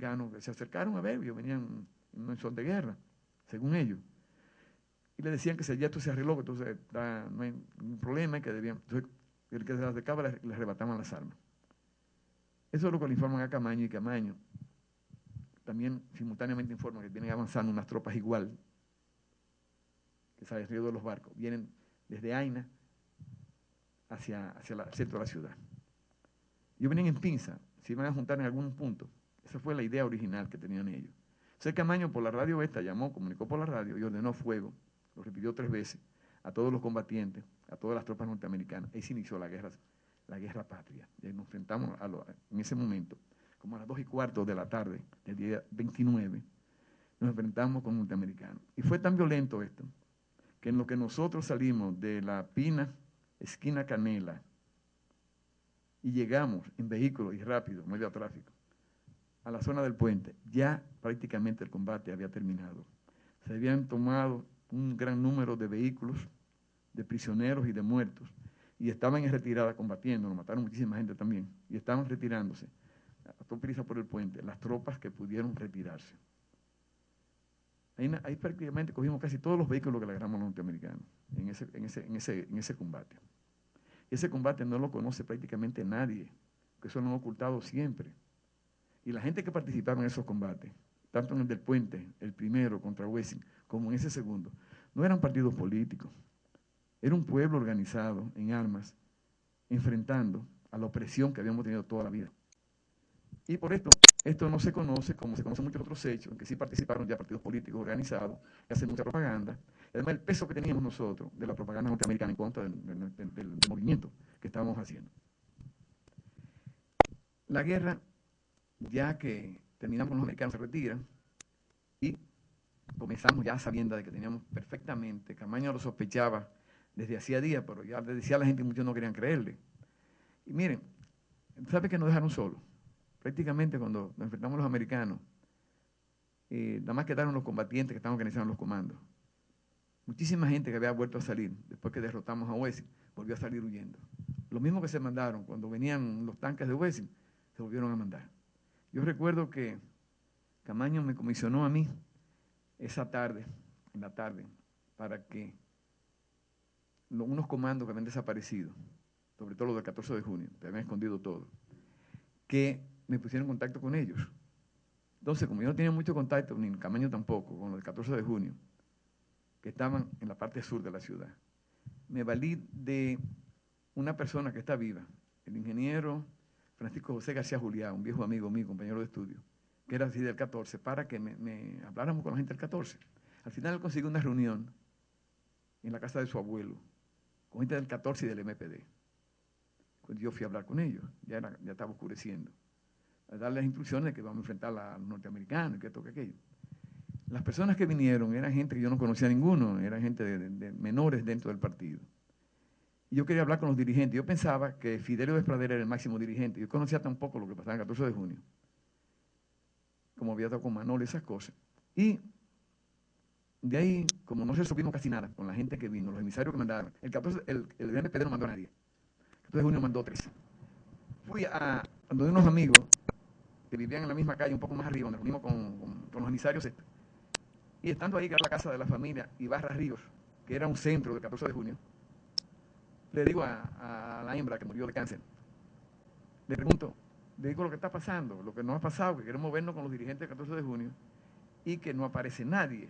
norteamericanos que se acercaron a ver, ellos venían en son de guerra, según ellos. Y le decían que ya esto se arregló, que entonces no hay ningún problema, que debían, entonces, el que se les acercaba le arrebataban las armas. Eso es lo que le informan a Camaño, y Camaño también simultáneamente informa que tienen avanzando unas tropas igual, que salen del río de los barcos, vienen desde Aina hacia el centro de la ciudad. Ellos venían en pinza, se iban a juntar en algún punto. Esa fue la idea original que tenían ellos. Entonces Camaño por la radio llamó, comunicó por la radio y ordenó fuego, lo repitió 3 veces, a todos los combatientes, a todas las tropas norteamericanas. Ahí se inició la guerra patria. Y nos enfrentamos en ese momento, como a las 2:15 de la tarde del día 29, nos enfrentamos con norteamericanos. Y fue tan violento esto, que en lo que nosotros salimos de la Pina, esquina Canela, y llegamos en vehículo y rápido, medio a tráfico, a la zona del puente, ya prácticamente el combate había terminado. Se habían tomado un gran número de vehículos, de prisioneros y de muertos, y estaban en retirada combatiendo, nos mataron muchísima gente también, y estaban retirándose a toda prisa por el puente, las tropas que pudieron retirarse. Ahí prácticamente cogimos casi todos los vehículos que le agarramos a los norteamericanos en ese combate. Ese combate no lo conoce prácticamente nadie, porque eso lo han ocultado siempre. Y la gente que participaron en esos combates, tanto en el del puente, el primero contra Wessing, como en ese segundo, no eran partidos políticos. Era un pueblo organizado en armas, enfrentando a la opresión que habíamos tenido toda la vida. Y por esto no se conoce como se conocen muchos otros hechos, en que sí participaron ya partidos políticos organizados, que hacen mucha propaganda. Y además el peso que teníamos nosotros de la propaganda norteamericana en contra del movimiento que estábamos haciendo. La guerra, ya que terminamos, los americanos se retiran y comenzamos ya sabiendo de que teníamos perfectamente, Camaño lo sospechaba desde hacía días, pero ya le decía a la gente y muchos no querían creerle. Y miren, ¿sabe que nos dejaron solos? Prácticamente cuando nos enfrentamos a los americanos, nada más quedaron los combatientes que estaban organizando los comandos. Muchísima gente que había vuelto a salir, después que derrotamos a Wessing, volvió a salir huyendo. Lo mismo que se mandaron cuando venían los tanques de Wessing, se volvieron a mandar. Yo recuerdo que Camaño me comisionó a mí esa tarde, en la tarde, para que unos comandos que habían desaparecido, sobre todo los del 14 de junio, que habían escondido todo, que me pusieron en contacto con ellos. Entonces, como yo no tenía mucho contacto, ni Camaño tampoco, con los del 14 de junio, que estaban en la parte sur de la ciudad, me valí de una persona que está viva, el ingeniero Francisco José García Juliá, un viejo amigo mío, compañero de estudio, que era así del 14, para que me habláramos con la gente del 14. Al final él consiguió una reunión en la casa de su abuelo, con gente del 14 y del MPD. Cuando yo fui a hablar con ellos, ya estaba oscureciendo, a darles las instrucciones de que vamos a enfrentar a los norteamericanos y que esto, que aquello. Las personas que vinieron eran gente que yo no conocía a ninguno, eran gente de menores dentro del partido. Y yo quería hablar con los dirigentes. Yo pensaba que Fidelio Despradera era el máximo dirigente. Yo conocía tampoco lo que pasaba el 14 de junio, como había estado con Manolo y esas cosas. Y de ahí, como no resolvimos casi nada con la gente que vino, los emisarios que mandaron, el MPD no mandó a nadie. El 14 de junio mandó 3. Fui a donde unos amigos que vivían en la misma calle, un poco más arriba, donde nos reunimos con los emisarios estos. Y estando ahí, que era la casa de la familia Ibarra Ríos, que era un centro del 14 de junio, le digo a la hembra que murió de cáncer, le pregunto, le digo lo que está pasando, lo que nos ha pasado, que queremos vernos con los dirigentes del 14 de junio y que no aparece nadie.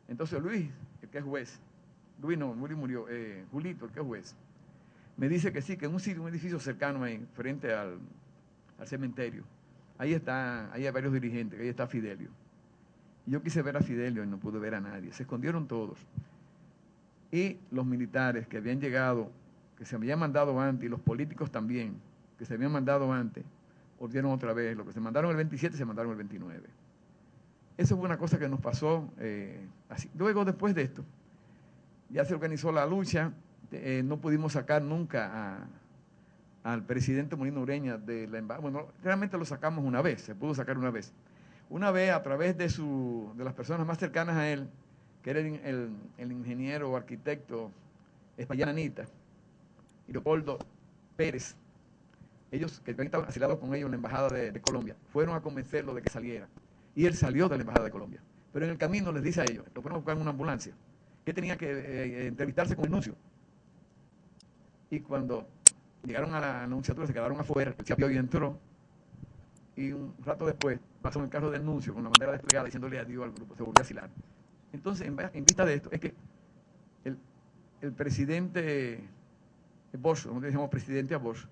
Entonces Luis, el que es juez, Luis murió, Julito, el que es juez, me dice que sí, que en un edificio cercano ahí, frente al cementerio, ahí hay varios dirigentes, ahí está Fidelio. Y yo quise ver a Fidelio y no pude ver a nadie, se escondieron todos. Y los militares que habían llegado, que se habían mandado antes, y los políticos también, que se habían mandado antes, volvieron otra vez. Lo que se mandaron el 27 se mandaron el 29. Eso fue una cosa que nos pasó así. Luego, después de esto, ya se organizó la lucha, no pudimos sacar nunca al presidente Molino Ureña de la embajada. Bueno, realmente lo sacamos una vez, se pudo sacar una vez. Una vez a través de las personas más cercanas a él, que era el ingeniero o arquitecto Espaillat Anita, y Leopoldo Pérez, ellos que habían estado asilados con ellos en la embajada de Colombia, fueron a convencerlo de que saliera. Y él salió de la embajada de Colombia. Pero en el camino les dice a ellos, lo fueron a buscar en una ambulancia, que tenía que entrevistarse con el nuncio. Y cuando llegaron a la anunciatura, se quedaron afuera, el Chapió y entró, y un rato después pasó en el carro del nuncio con la bandera desplegada diciéndole adiós al grupo, se volvió a asilar. Entonces, en vista de esto, es que el presidente Bosch, como decíamos presidente a Bosch,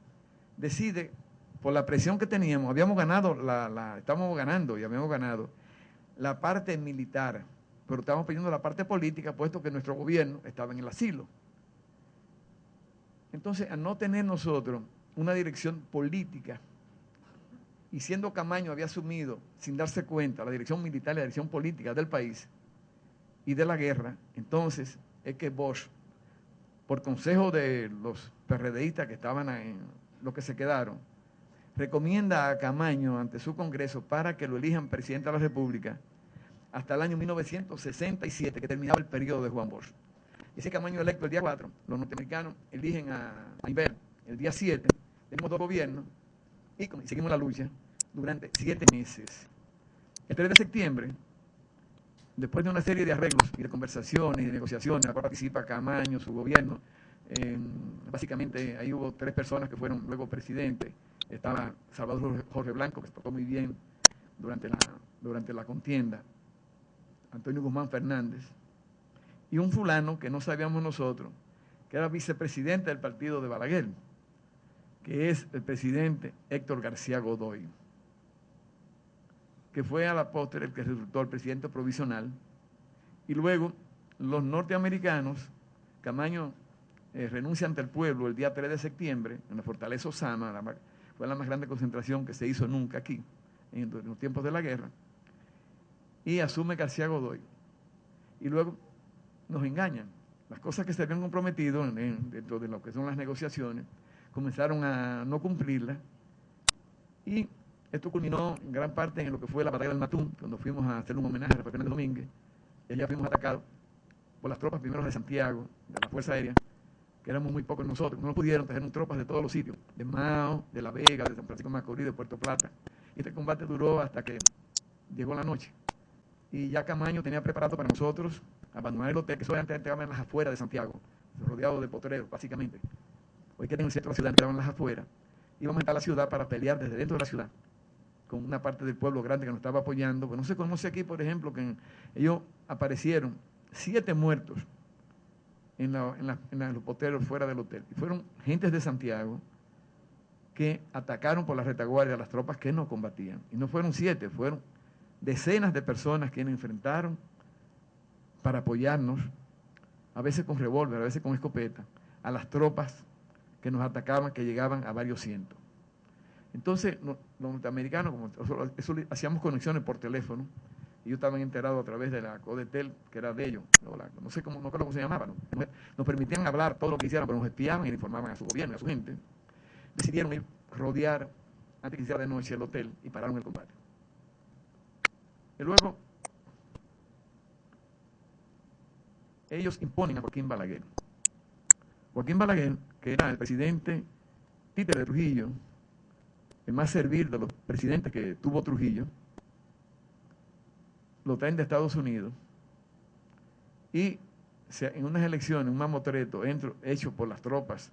decide, por la presión que teníamos, estábamos ganando y habíamos ganado la parte militar, pero estábamos pidiendo la parte política, puesto que nuestro gobierno estaba en el asilo. Entonces, al no tener nosotros una dirección política, y siendo Camaño había asumido, sin darse cuenta, la dirección militar y la dirección política del país y de la guerra, entonces es que Bosch, por consejo de los PRDistas que estaban en los que se quedaron, recomienda a Camaño ante su Congreso para que lo elijan presidente de la República hasta el año 1967, que terminaba el periodo de Juan Bosch. Ese Camaño electo el día 4, los norteamericanos eligen a Inver el día 7, tenemos dos gobiernos y seguimos la lucha durante 7 meses. El 3 de septiembre, después de una serie de arreglos y de conversaciones y de negociaciones, en la cual participa Camaño, su gobierno, básicamente ahí hubo 3 personas que fueron luego presidentes. Estaba Salvador Jorge Blanco, que se tocó muy bien durante la contienda, Antonio Guzmán Fernández, y un fulano que no sabíamos nosotros, que era vicepresidente del partido de Balaguer, que es el presidente Héctor García Godoy, que fue a la postre el que resultó el presidente provisional. Y luego los norteamericanos, Camaño renuncia ante el pueblo el día 3 de septiembre en la fortaleza Osama, fue la más grande concentración que se hizo nunca aquí, en los tiempos de la guerra, y asume García Godoy. Y luego nos engañan. Las cosas que se habían comprometido dentro de lo que son las negociaciones, comenzaron a no cumplirlas, y esto culminó en gran parte en lo que fue la batalla del Matún, cuando fuimos a hacer un homenaje a Rafael Fernández Domínguez, y allá fuimos atacados por las tropas primero de Santiago, de la Fuerza Aérea, que éramos muy pocos nosotros, no pudieron, trajeron tropas de todos los sitios, de Mao, de La Vega, de San Francisco de Macorís, de Puerto Plata. Y este combate duró hasta que llegó la noche. Y ya Camaño tenía preparado para nosotros abandonar el hotel, que solamente estaba en las afueras de Santiago, rodeado de potreros, básicamente. Hoy que en el centro de la ciudad, estaban en las afueras. Íbamos a entrar a la ciudad para pelear desde dentro de la ciudad, con una parte del pueblo grande que nos estaba apoyando. Pues no se conoce aquí, por ejemplo, que ellos aparecieron 7 muertos en los potreros fuera del hotel. Y fueron gentes de Santiago que atacaron por la retaguardia a las tropas que nos combatían. Y no fueron 7, fueron decenas de personas que nos enfrentaron para apoyarnos, a veces con revólver, a veces con escopeta, a las tropas que nos atacaban, que llegaban a varios cientos. Entonces, los norteamericanos, como eso, hacíamos conexiones por teléfono, y ellos estaban enterados a través de la Codetel, que era de ellos, no sé cómo, no creo cómo se llamaba, ¿no? Nos permitían hablar todo lo que hicieran, pero nos espiaban y informaban a su gobierno y a su gente. Decidieron ir rodear, antes que hiciera de noche, el hotel y pararon el combate. Y luego, ellos imponen a Joaquín Balaguer. Joaquín Balaguer, que era el presidente títere de Trujillo, el más servil de los presidentes que tuvo Trujillo, lo traen de Estados Unidos y en unas elecciones, un mamotreto hecho por las tropas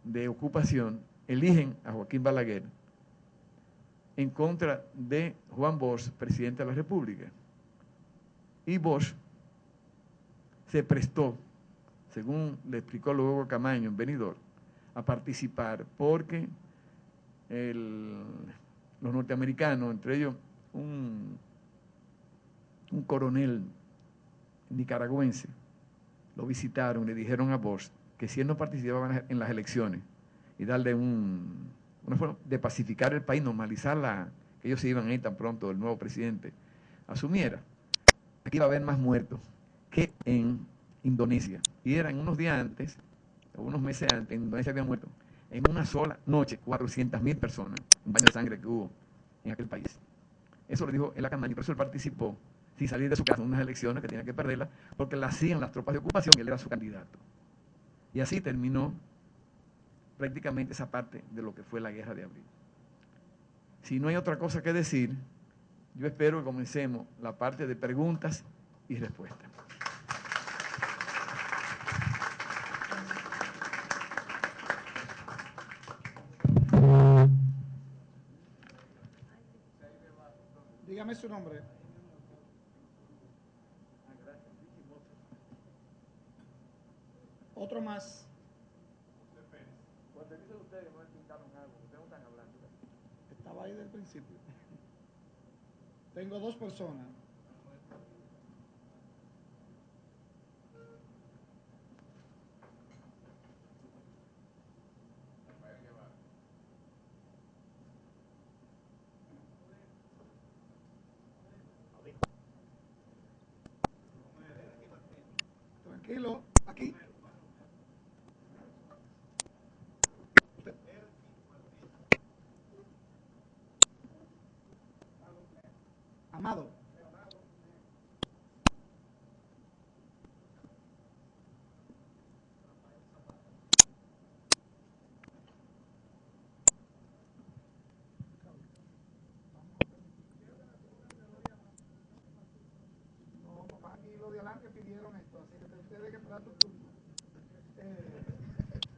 de ocupación, eligen a Joaquín Balaguer en contra de Juan Bosch, presidente de la República. Y Bosch se prestó, según le explicó luego Camaño en Benidorm, a participar porque los norteamericanos, entre ellos un coronel nicaragüense, lo visitaron y le dijeron a Bosch que si él no participaba en las elecciones y darle una forma de pacificar el país, normalizar que ellos se iban a ir tan pronto el nuevo presidente asumiera, aquí iba a haber más muertos que en Indonesia. Y eran unos días antes, o unos meses antes, en Indonesia habían muerto en una sola noche 400.000 personas, un baño de sangre que hubo en aquel país. Eso lo dijo él a Camaño, por eso él participó sin salir de su casa en unas elecciones que tenía que perderlas, porque las hacían las tropas de ocupación y él era su candidato. Y así terminó prácticamente esa parte de lo que fue la Guerra de Abril. Si no hay otra cosa que decir, yo espero que comencemos la parte de preguntas y respuestas. Dígame su nombre. Otro más. Cuando dicen ustedes no explicaron algo, ustedes no están hablando. Estaba ahí del principio. Tengo dos personas. Tranquilo, aquí. Usted. Amado. No, papá, aquí los de adelante pidieron esto, así que ustedes que esperar tu turno.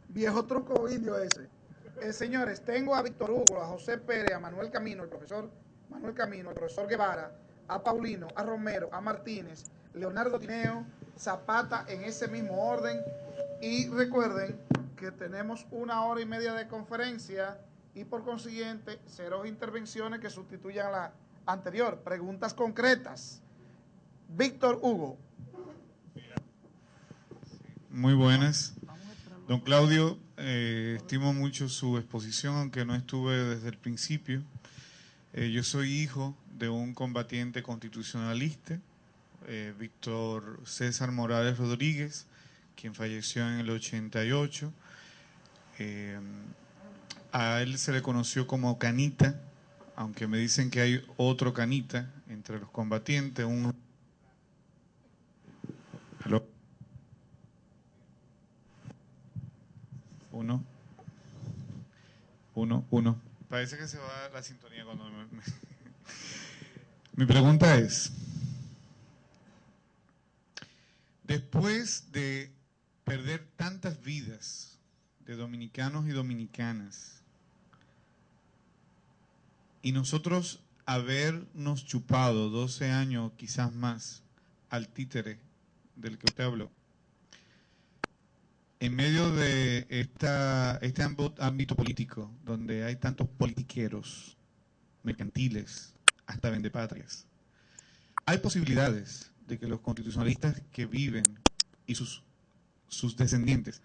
Viejo truco indio ese. Señores, tengo a Víctor Hugo, a José Pérez, a Manuel Camino, el profesor Manuel Camino, al profesor Guevara, a Paulino, a Romero, a Martínez, Leonardo Tineo, Zapata en ese mismo orden. Y recuerden que tenemos 1 hora y media de conferencia y por consiguiente 0 intervenciones que sustituyan a la anterior. Preguntas concretas. Víctor Hugo. Muy buenas. Don Claudio, estimo mucho su exposición, aunque no estuve desde el principio. Yo soy hijo de un combatiente constitucionalista, Víctor César Morales Rodríguez, quien falleció en el 88. A él se le conoció como Canita, aunque me dicen que hay otro Canita entre los combatientes. Uno. Parece que se va la sintonía cuando Mi pregunta es, después de perder tantas vidas de dominicanos y dominicanas, y nosotros habernos chupado 12 años, quizás más, al títere del que usted habló, en medio de este ámbito político, donde hay tantos politiqueros, mercantiles, hasta vendepatrias, hay posibilidades de que los constitucionalistas que viven y sus descendientes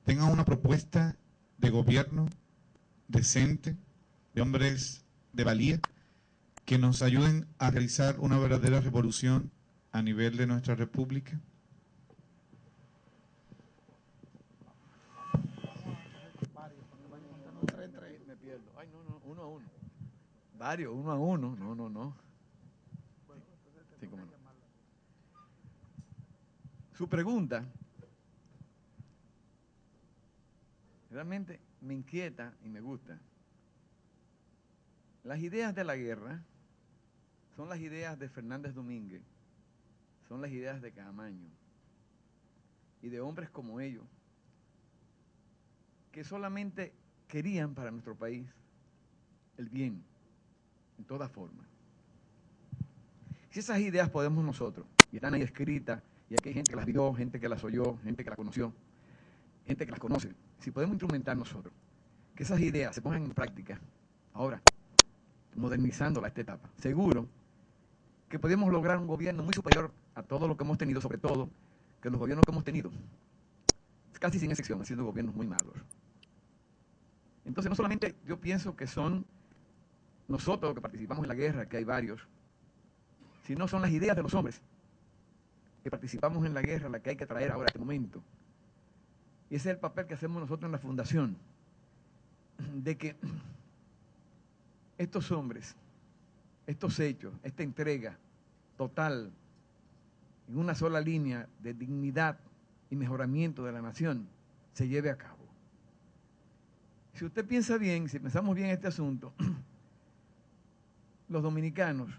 tengan una propuesta de gobierno decente, de hombres de valía, que nos ayuden a realizar una verdadera revolución a nivel de nuestra república. Me pierdo. Ay, no, 1-1. Varios, 1-1. No. Sí, cómo no. Su pregunta realmente me inquieta y me gusta. Las ideas de la guerra son las ideas de Fernández Domínguez, son las ideas de Camaño y de hombres como ellos, que solamente querían para nuestro país el bien, en toda forma. Si esas ideas podemos nosotros, y están ahí escritas, y aquí hay gente que las vio, gente que las oyó, gente que las conoció, gente que las conoce, si podemos instrumentar nosotros, que esas ideas se pongan en práctica, ahora, modernizándola a esta etapa, seguro que podemos lograr un gobierno muy superior a todo lo que hemos tenido, sobre todo que los gobiernos que hemos tenido, casi sin excepción, han sido gobiernos muy malos. Entonces, no solamente yo pienso que son nosotros que participamos en la guerra, que hay varios, sino son las ideas de los hombres que participamos en la guerra, la que hay que traer ahora a este momento. Y ese es el papel que hacemos nosotros en la fundación, de que estos hombres, estos hechos, esta entrega total, en una sola línea de dignidad y mejoramiento de la nación, se lleve a cabo. si usted piensa bien, si pensamos bien este asunto, los dominicanos,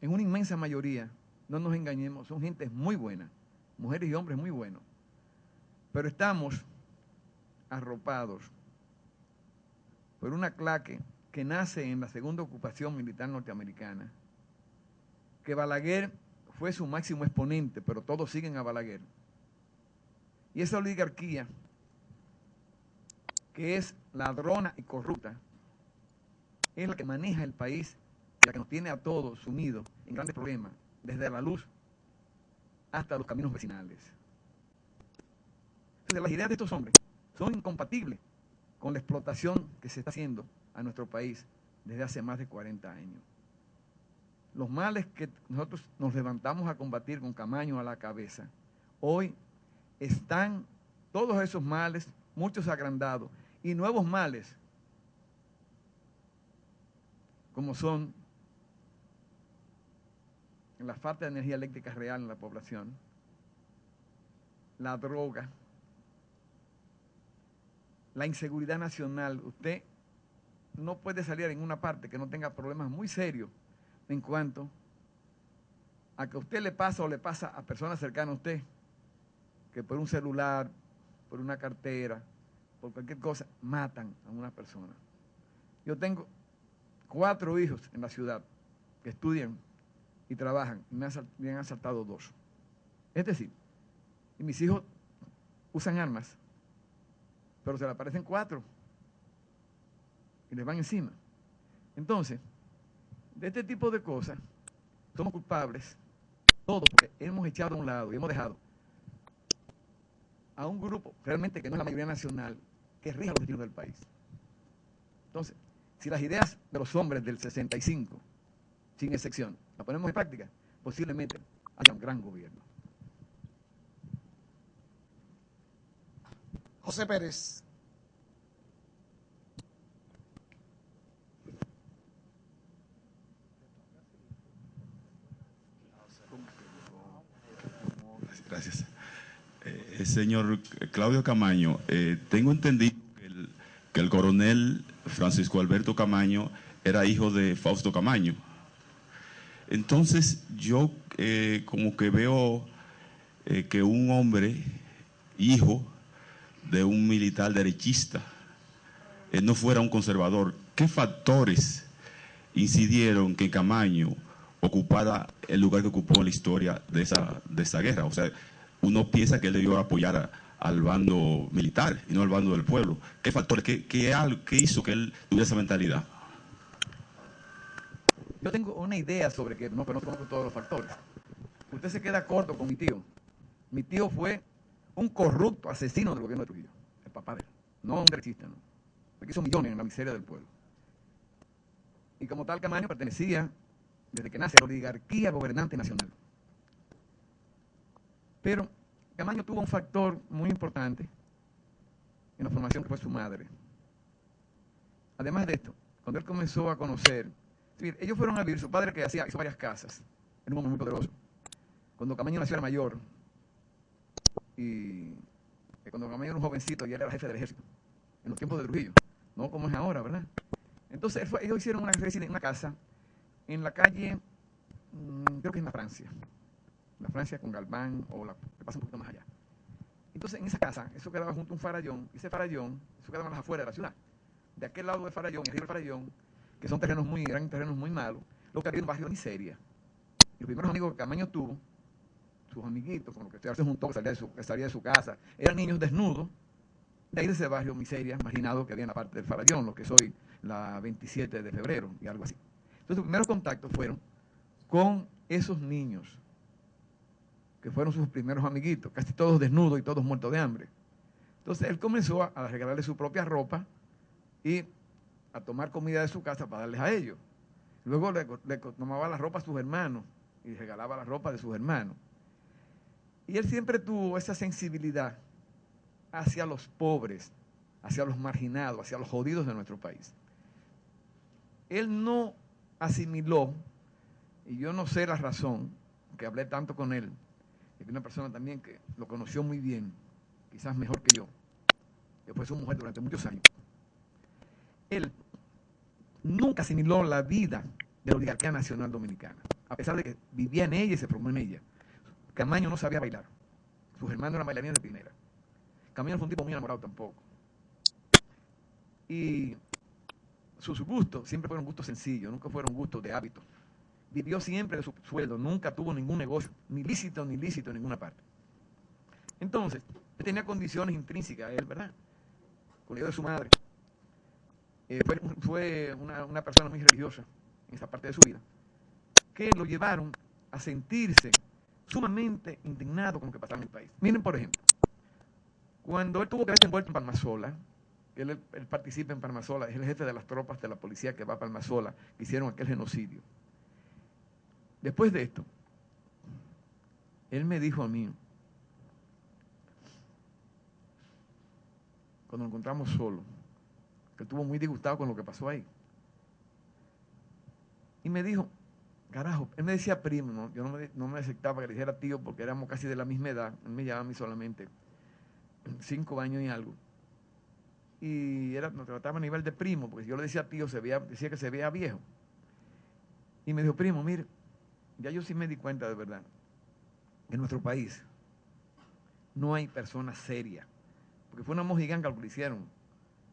en una inmensa mayoría, no nos engañemos, son gente muy buena, mujeres y hombres muy buenos, pero estamos arropados por una claque que nace en la segunda ocupación militar norteamericana, que Balaguer fue su máximo exponente, pero todos siguen a Balaguer. Y esa oligarquía, que es ladrona y corrupta, es la que maneja el país y la que nos tiene a todos sumidos en grandes problemas, desde la luz hasta los caminos vecinales. Entonces, las ideas de estos hombres son incompatibles con la explotación que se está haciendo a nuestro país desde hace más de 40 años. Los males que nosotros nos levantamos a combatir con Camaño a la cabeza, hoy están todos esos males, muchos agrandados, y nuevos males, como son la falta de energía eléctrica real en la población, la droga, la inseguridad nacional. Usted no puede salir en una parte que no tenga problemas muy serios en cuanto a que a usted le pasa o le pasa a personas cercanas a usted, que por un celular, por una cartera, por cualquier cosa, matan a una persona. Yo tengo 4 hijos en la ciudad que estudian y trabajan, y me han asaltado 2. Es decir, y mis hijos usan armas, pero se le aparecen 4 y les van encima. Entonces, de este tipo de cosas, somos culpables todos, porque hemos echado a un lado y hemos dejado a un grupo, realmente que no es la mayoría nacional, que rija los destinos del país. Entonces, si las ideas de los hombres del 65, sin excepción, las ponemos en práctica, posiblemente haya un gran gobierno. José Pérez. Gracias. Señor Claudio Camaño, tengo entendido que el coronel Francisco Alberto Camaño era hijo de Fausto Camaño. Entonces yo como que veo que un hombre, hijo de un militar derechista, no fuera un conservador. ¿Qué factores incidieron que Camaño ocupara el lugar que ocupó en la historia de esa guerra? O sea, uno piensa que él debió apoyar al bando militar y no al bando del pueblo. ¿Qué factores, qué hizo que él tuviera esa mentalidad? Yo tengo una idea sobre que no conozco todos los factores. Usted se queda corto con mi tío. Mi tío fue un corrupto asesino del gobierno de Trujillo, el papá de él, no un derechista, no. Porque hizo millones en la miseria del pueblo. Y como tal, Camaño pertenecía, desde que nace, a la oligarquía gobernante nacional. Pero Camaño tuvo un factor muy importante en la formación, que fue su madre. Además de esto, cuando él comenzó a conocer, ellos fueron a vivir, su padre que hizo varias casas, era un hombre muy poderoso. Cuando Camaño nació era mayor, y cuando Camaño era un jovencito, ya era jefe del ejército, en los tiempos de Trujillo, no como es ahora, ¿verdad? Entonces ellos hicieron una casa en la calle, creo que en la Francia con Galván, o que pasa un poquito más allá. Entonces en esa casa, eso quedaba junto a un farallón, y ese farallón, eso quedaba a las afueras de la ciudad. De aquel lado del farallón y arriba del farallón, que son eran terrenos muy malos, lo que había un barrio de miseria. Y los primeros amigos que Camaño tuvo, sus amiguitos, con los que se juntó, que salía de su casa, eran niños desnudos, de ahí de ese barrio miseria, marginado, que había en la parte del farallón, lo que es hoy la 27 de febrero y algo así. Entonces los primeros contactos fueron con esos niños, que fueron sus primeros amiguitos, casi todos desnudos y todos muertos de hambre. Entonces él comenzó a regalarle su propia ropa y a tomar comida de su casa para darles a ellos. Luego le tomaba la ropa a sus hermanos y regalaba la ropa de sus hermanos. Y él siempre tuvo esa sensibilidad hacia los pobres, hacia los marginados, hacia los jodidos de nuestro país. Él no asimiló, y yo no sé la razón, que hablé tanto con él, y que una persona también que lo conoció muy bien, quizás mejor que yo, que fue su mujer durante muchos años, él nunca asimiló la vida de la oligarquía nacional dominicana, a pesar de que vivía en ella y se formó en ella. Camaño no sabía bailar. Sus hermanos eran bailarines de primera. Camaño no fue un tipo muy enamorado tampoco. Y sus gustos siempre fueron gustos sencillos, nunca fueron gustos de hábitos. Vivió siempre de su sueldo, nunca tuvo ningún negocio, ni lícito en ninguna parte. Entonces, él tenía condiciones intrínsecas, él, ¿verdad? Con el hijo de su madre. Fue una persona muy religiosa en esa parte de su vida, que lo llevaron a sentirse sumamente indignado con lo que pasaba en el país. Miren, por ejemplo, cuando él tuvo que verse envuelto en Palmasola, que él participa en Palmasola, es el jefe de las tropas de la policía que va a Palmasola, que hicieron aquel genocidio. Después de esto, él me dijo a mí, cuando nos encontramos solos, que estuvo muy disgustado con lo que pasó ahí. Y me dijo, carajo, él me decía primo, ¿no? Yo no me aceptaba que le dijera tío porque éramos casi de la misma edad. Él me llevaba a mí solamente 5 años y algo. Y nos trataba a nivel de primo, porque si yo le decía tío, decía que se veía viejo. Y me dijo, primo, mire, ya yo sí me di cuenta de verdad, en nuestro país no hay personas serias, porque fue una mojiganga lo que le hicieron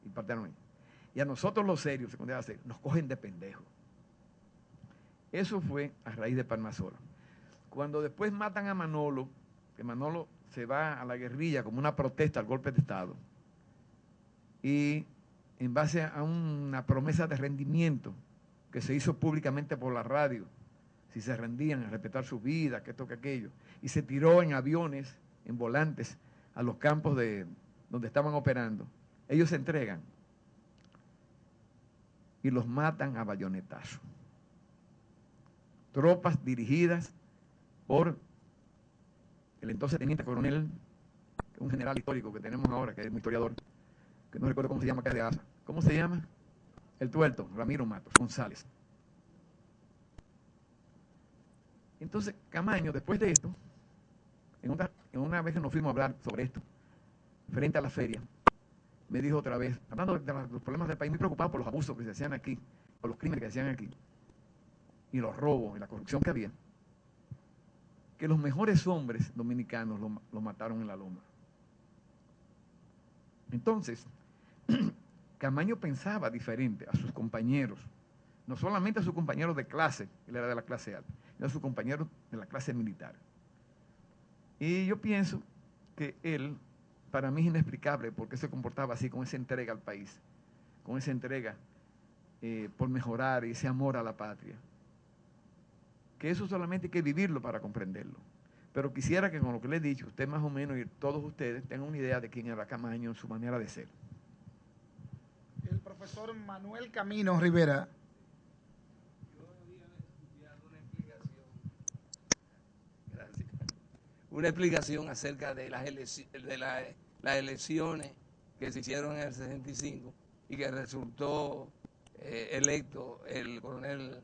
y partieron ahí. Y a nosotros los serios, nos cogen de pendejos. Eso fue a raíz de Palmasola. Cuando después matan a Manolo, que Manolo se va a la guerrilla como una protesta al golpe de Estado, y en base a una promesa de rendimiento que se hizo públicamente por la radio, si se rendían a respetar su vida, que esto, que aquello, y se tiró en aviones, en volantes, a los campos donde estaban operando, ellos se entregan y los matan a bayonetazo. Tropas dirigidas por el entonces teniente coronel, un general histórico que tenemos ahora, que es un historiador, que no recuerdo cómo se llama, que es de ASA. ¿Cómo se llama? El tuerto, Ramiro Matos González. Entonces, Camaño, después de esto, en una vez que nos fuimos a hablar sobre esto, frente a la feria, me dijo otra vez, hablando de los problemas del país, muy preocupado por los abusos que se hacían aquí, por los crímenes que se hacían aquí, y los robos y la corrupción que había, que los mejores hombres dominicanos los mataron en la loma. Entonces, Camaño pensaba diferente a sus compañeros, no solamente a sus compañeros de clase, él era de la clase alta, sino a sus compañeros de la clase militar. Y yo pienso que él, para mí es inexplicable por qué se comportaba así, con esa entrega al país, con esa entrega por mejorar y ese amor a la patria. Que eso solamente hay que vivirlo para comprenderlo. Pero quisiera que con lo que le he dicho, usted más o menos y todos ustedes tengan una idea de quién era Camaño en su manera de ser. El profesor Manuel Camino Rivera. Yo había estudiado una explicación. Gracias. Una explicación acerca de las elecciones que se hicieron en el 65 y que resultó electo el coronel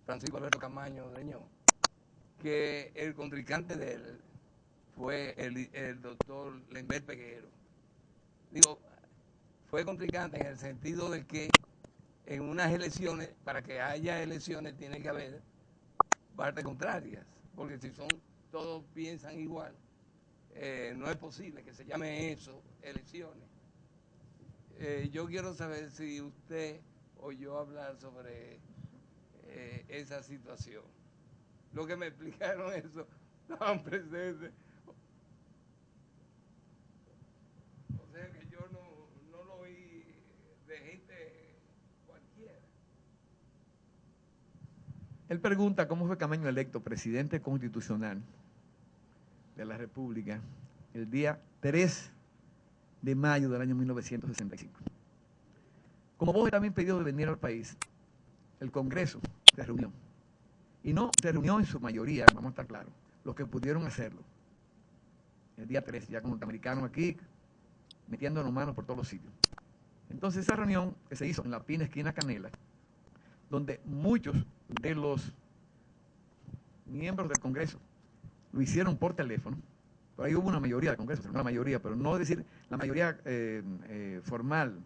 Francisco Alberto Camaño Reñón, que el contrincante de él fue el doctor Lember Peguero. Digo, fue contrincante en el sentido de que en unas elecciones, para que haya elecciones, tiene que haber partes contrarias, porque si todos piensan igual, no es posible que se llame eso elecciones. Yo quiero saber si usted oyó hablar sobre esa situación. Lo que me explicaron eso, estaban presentes. O sea que yo no lo oí de gente cualquiera. Él pregunta cómo fue Camaño electo presidente constitucional de la República el día 3 de mayo del año 1965. Como vos también pidió de venir al país, el Congreso se reunió. Y no se reunió en su mayoría, vamos a estar claros, los que pudieron hacerlo. El día 3, ya con norteamericanos aquí, metiéndonos manos por todos los sitios. Entonces esa reunión que se hizo en la Pina esquina Canela, donde muchos de los miembros del Congreso lo hicieron por teléfono, Por ahí hubo una mayoría de congresos, una mayoría, pero no decir la mayoría formal.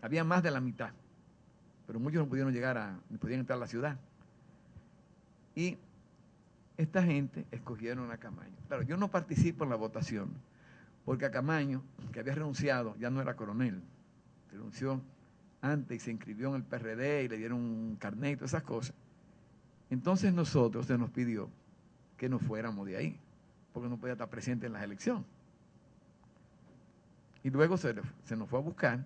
Había más de la mitad, pero muchos no pudieron llegar ni pudieron entrar a la ciudad. Y esta gente escogieron a Camaño. Claro, yo no participo en la votación, porque a Camaño, que había renunciado, ya no era coronel. Renunció antes y se inscribió en el PRD y le dieron un carnet y todas esas cosas. Entonces nosotros se nos pidió que nos fuéramos de ahí, porque no podía estar presente en las elecciones. Y luego se nos fue a buscar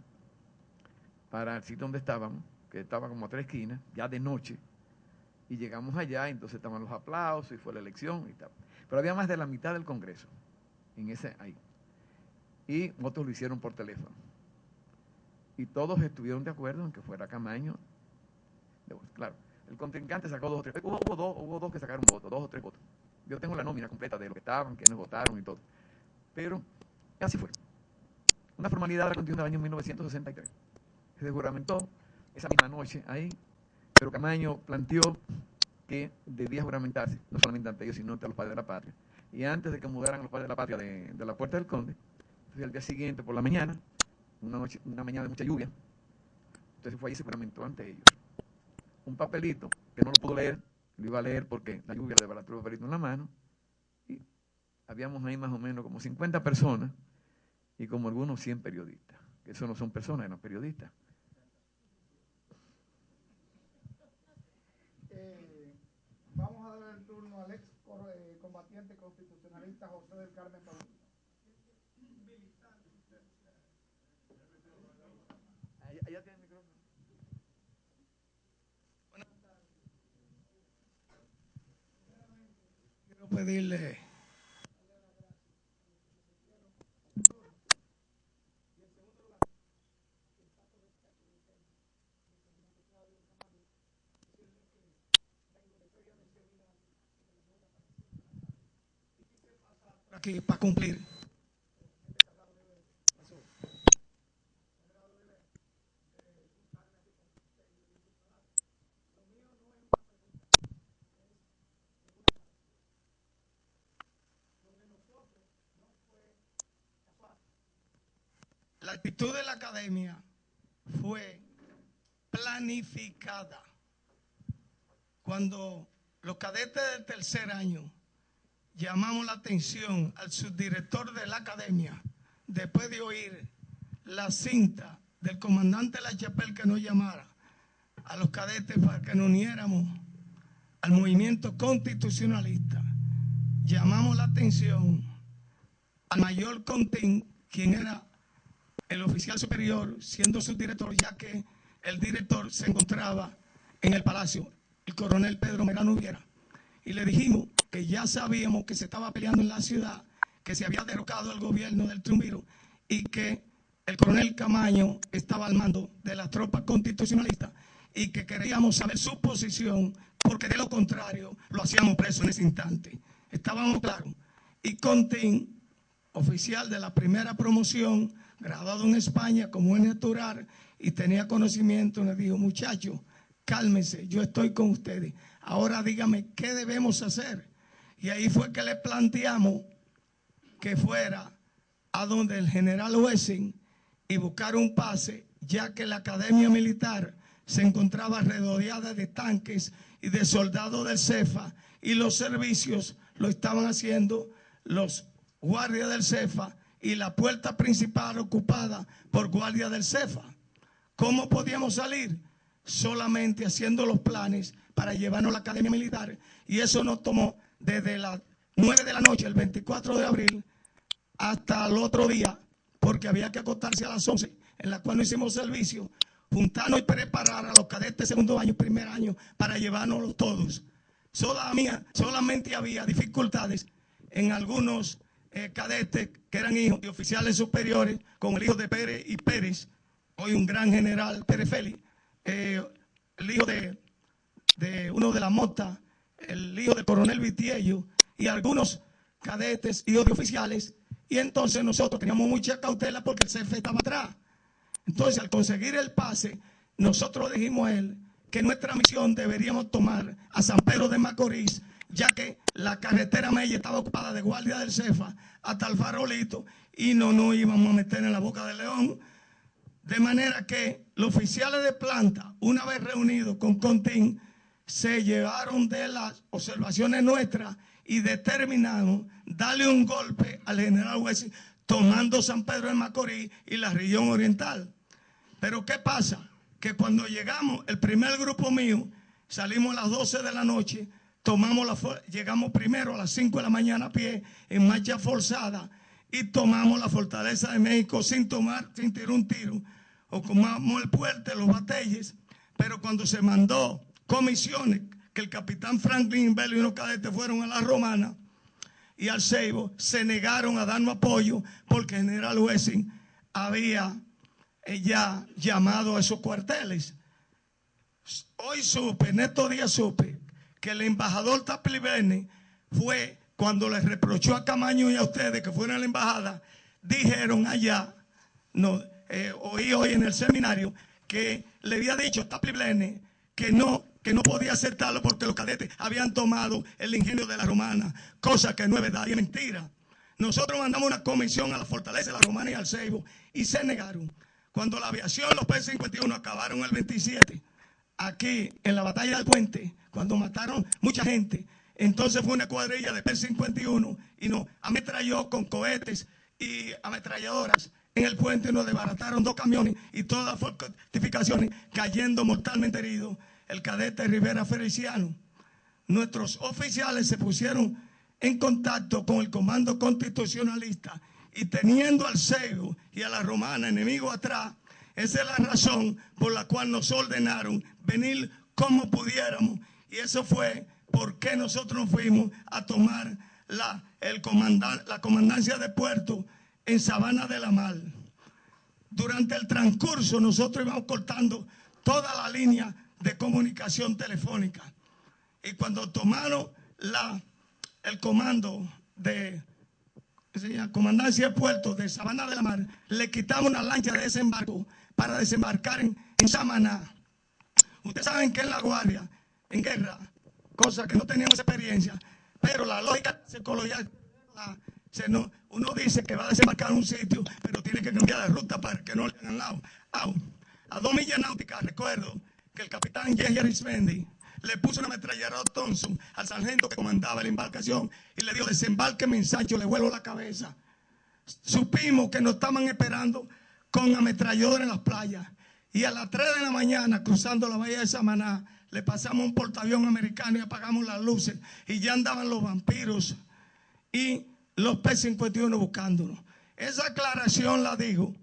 para el sitio donde estábamos, que estaba como a 3 esquinas, ya de noche, y llegamos allá, entonces estaban los aplausos y fue la elección y tal. Pero había más de la mitad del Congreso ahí. Y otros lo hicieron por teléfono. Y todos estuvieron de acuerdo en que fuera Camaño. Claro, el contrincante sacó 2 o 3. Hubo dos que sacaron votos, 2 o 3 votos. Yo tengo la nómina completa de lo que estaban, quienes votaron y todo. Pero así fue. Una formalidad de la Constitución del año 1963. Se juramentó esa misma noche ahí, pero Camaño planteó que debía juramentarse, no solamente ante ellos, sino ante los padres de la patria. Y antes de que mudaran los padres de la patria de la Puerta del Conde, entonces al día siguiente, por la mañana, una mañana de mucha lluvia, entonces fue ahí y se juramentó ante ellos. Un papelito que no lo pudo leer, lo iba a leer porque la lluvia le desbarató el papelito en la mano, y habíamos ahí más o menos como 50 personas y como algunos 100 periodistas, que eso no son personas, eran periodistas. Vamos a dar el turno al ex combatiente constitucionalista José del Carmen Paulino. Allá tiene el micrófono. Buenas tardes. Quiero pedirle aquí para cumplir. La actitud de la academia fue planificada. Cuando los cadetes del tercer año llamamos la atención al subdirector de la academia, después de oír la cinta del comandante La Chapelle que nos llamara a los cadetes para que nos uniéramos al movimiento constitucionalista, llamamos la atención al mayor Contín, quien era el oficial superior, siendo subdirector, ya que el director se encontraba en el palacio, el coronel Pedro Merano Viera, y le dijimos que ya sabíamos que se estaba peleando en la ciudad, que se había derrocado el gobierno del triunviro y que el coronel Camaño estaba al mando de las tropas constitucionalistas y que queríamos saber su posición, porque de lo contrario lo hacíamos preso en ese instante. Estábamos claros. Y Contín, oficial de la primera promoción, graduado en España como es natural y tenía conocimiento, nos dijo: muchachos, cálmense, yo estoy con ustedes. Ahora dígame qué debemos hacer. Y ahí fue que le planteamos que fuera a donde el general Wessing y buscar un pase, ya que la academia militar se encontraba rodeada de tanques y de soldados del CEFA, y los servicios lo estaban haciendo los guardias del CEFA y la puerta principal ocupada por guardias del CEFA. ¿Cómo podíamos salir? Solamente haciendo los planes para llevarnos a la academia militar, y eso nos tomó desde las 9 de la noche, el 24 de abril, hasta el otro día, porque había que acostarse a las 11, en la cual no hicimos servicio, juntarnos y preparar a los cadetes segundo año y primer año para llevárnoslos todos. Solamente había dificultades en algunos cadetes que eran hijos de oficiales superiores, como el hijo de Pérez y Pérez, hoy un gran general, Pérez Félix, el hijo de uno de la Mota, el hijo del coronel Vitiello, y algunos cadetes, hijos de oficiales. Y entonces nosotros teníamos mucha cautela porque el CFE estaba atrás. Entonces, al conseguir el pase, nosotros dijimos a él que nuestra misión deberíamos tomar a San Pedro de Macorís, ya que la carretera Mella estaba ocupada de guardia del CEFA hasta el farolito y no nos íbamos a meter en la boca del león. De manera que los oficiales de planta, una vez reunidos con Contín, se llevaron de las observaciones nuestras y determinaron darle un golpe al general Wessing, tomando San Pedro de Macorís y la región oriental. Pero ¿qué pasa? Que cuando llegamos, el primer grupo mío, salimos a las 12 de la noche, llegamos primero a las 5 de la mañana a pie, en marcha forzada, y tomamos la fortaleza de México sin tirar un tiro. Ocupamos el puente, los batalles, pero cuando se mandó comisiones, que el capitán Franklin Bell y unos cadetes fueron a la Romana y al Ceibo, se negaron a darnos apoyo porque el general Wessing había ya llamado a esos cuarteles. Hoy supe, en estos días supe, que el embajador Taplibene fue, cuando les reprochó a Camaño y a ustedes que fueron a la embajada, dijeron allá, oí hoy en el seminario, que le había dicho a Taplibene que no podía aceptarlo porque los cadetes habían tomado el ingenio de la Romana, cosa que no es verdad y es mentira. Nosotros mandamos una comisión a la fortaleza de la Romana y al Ceibo y se negaron. Cuando la aviación, los P-51 acabaron el 27, aquí en la batalla del puente, cuando mataron mucha gente, entonces fue una cuadrilla de P-51 y nos ametralló con cohetes y ametralladoras en el puente y nos desbarataron 2 camiones y todas las fortificaciones, cayendo mortalmente heridos el cadete Rivera Feliciano. Nuestros oficiales se pusieron en contacto con el comando constitucionalista y teniendo al Ceibo y a la Romana enemigos atrás, esa es la razón por la cual nos ordenaron venir como pudiéramos, y eso fue porque nosotros fuimos a tomar la comandancia de puerto en Sabana de la Mar. Durante el transcurso nosotros íbamos cortando toda la línea de comunicación telefónica, y cuando tomaron el comando de comandancia de puerto de Sabana de la Mar, le quitamos una lancha de desembarco para desembarcar en Samaná. Ustedes saben que en la guardia, en guerra, cosa que no teníamos experiencia, pero la lógica psicológica, uno dice que va a desembarcar en un sitio, pero tiene que cambiar de ruta para que no le hagan lado. A 2 millas náuticas, recuerdo que el capitán Jerry Arismendi le puso una ametralladora Thompson al sargento que comandaba la embarcación y le dijo: desembárqueme en Sancho, le vuelo la cabeza. Supimos que nos estaban esperando con ametralladora en las playas, y a las 3 de la mañana, cruzando la bahía de Samaná, le pasamos un portaavión americano y apagamos las luces, y ya andaban los vampiros y los P-51 buscándonos. Esa aclaración la digo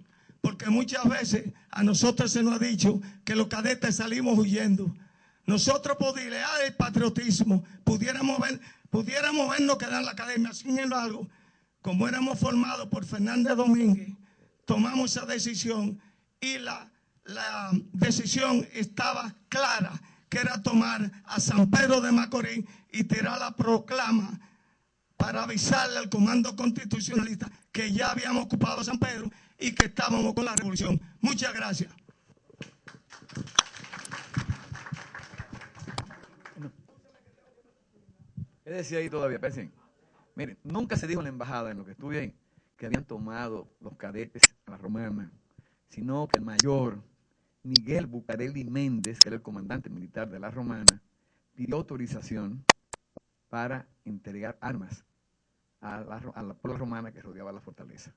porque muchas veces a nosotros se nos ha dicho que los cadetes salimos huyendo. Nosotros, por idear el patriotismo, pudiéramos vernos quedar en la academia. Sin embargo, como éramos formados por Fernández Domínguez, tomamos esa decisión, y la decisión estaba clara, que era tomar a San Pedro de Macorís y tirar la proclama para avisarle al comando constitucionalista que ya habíamos ocupado San Pedro y que estábamos con la revolución. Muchas gracias. ¿Qué decía ahí todavía? Pensen. Miren, nunca se dijo en la embajada, en lo que estuve ahí, que habían tomado los cadetes a la Romana, sino que el mayor Miguel Bucareli Méndez, que era el comandante militar de la Romana, pidió autorización para entregar armas a la puebla romana que rodeaba la fortaleza.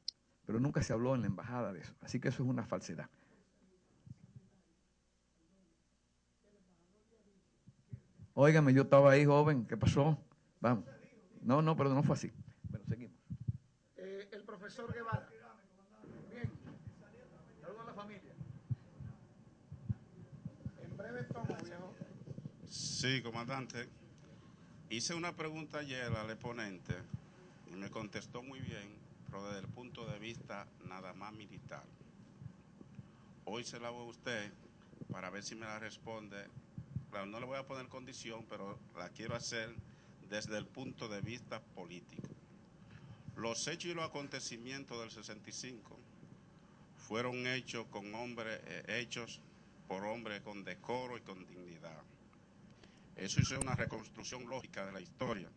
Pero nunca se habló en la embajada de eso. Así que eso es una falsedad. Óigame, yo estaba ahí joven, ¿qué pasó? Vamos. No, pero no fue así. Pero seguimos. El profesor Guevara. Bien. Saludos a la familia. En breve tomo, viejo. Sí, comandante. Hice una pregunta ayer al exponente y me contestó muy bien, pero desde el punto de vista nada más militar. Hoy se la hago a usted para ver si me la responde. Claro, no le voy a poner condición, pero la quiero hacer desde el punto de vista político. Los hechos y los acontecimientos del 65 fueron hechos por hombres con decoro y con dignidad. Eso es una reconstrucción lógica de la historia.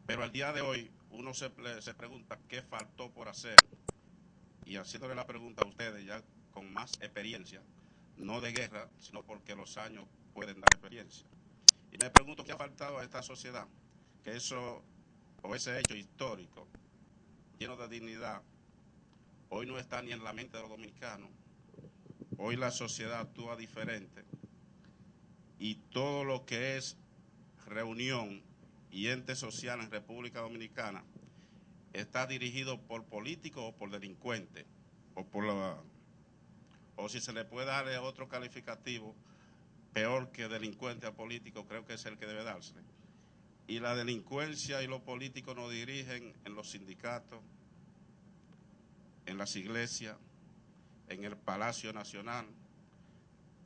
Pero al día de hoy uno se pregunta qué faltó por hacer. Y haciéndole la pregunta a ustedes ya con más experiencia, no de guerra, sino porque los años pueden dar experiencia. Y me pregunto qué ha faltado a esta sociedad, que eso o ese hecho histórico, lleno de dignidad, hoy no está ni en la mente de los dominicanos. Hoy la sociedad actúa diferente y todo lo que es reunión y ente social en República Dominicana está dirigido por políticos o por delincuentes, o si se le puede darle otro calificativo peor que delincuente a político, creo que es el que debe darse. Y la delincuencia y los políticos nos dirigen en los sindicatos, en las iglesias, en el Palacio Nacional.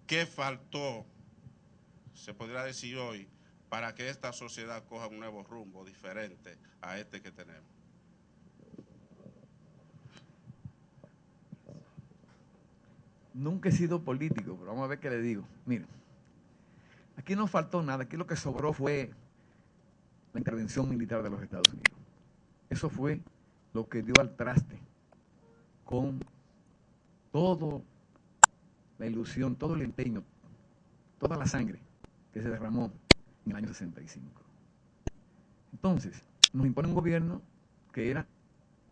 ¿Qué faltó, se podría decir hoy, para que esta sociedad coja un nuevo rumbo diferente a este que tenemos? Nunca he sido político, pero vamos a ver qué le digo. Miren, aquí no faltó nada, aquí lo que sobró fue la intervención militar de los Estados Unidos. Eso fue lo que dio al traste con toda la ilusión, todo el empeño, toda la sangre que se derramó en el año 65. Entonces, nos impone un gobierno que era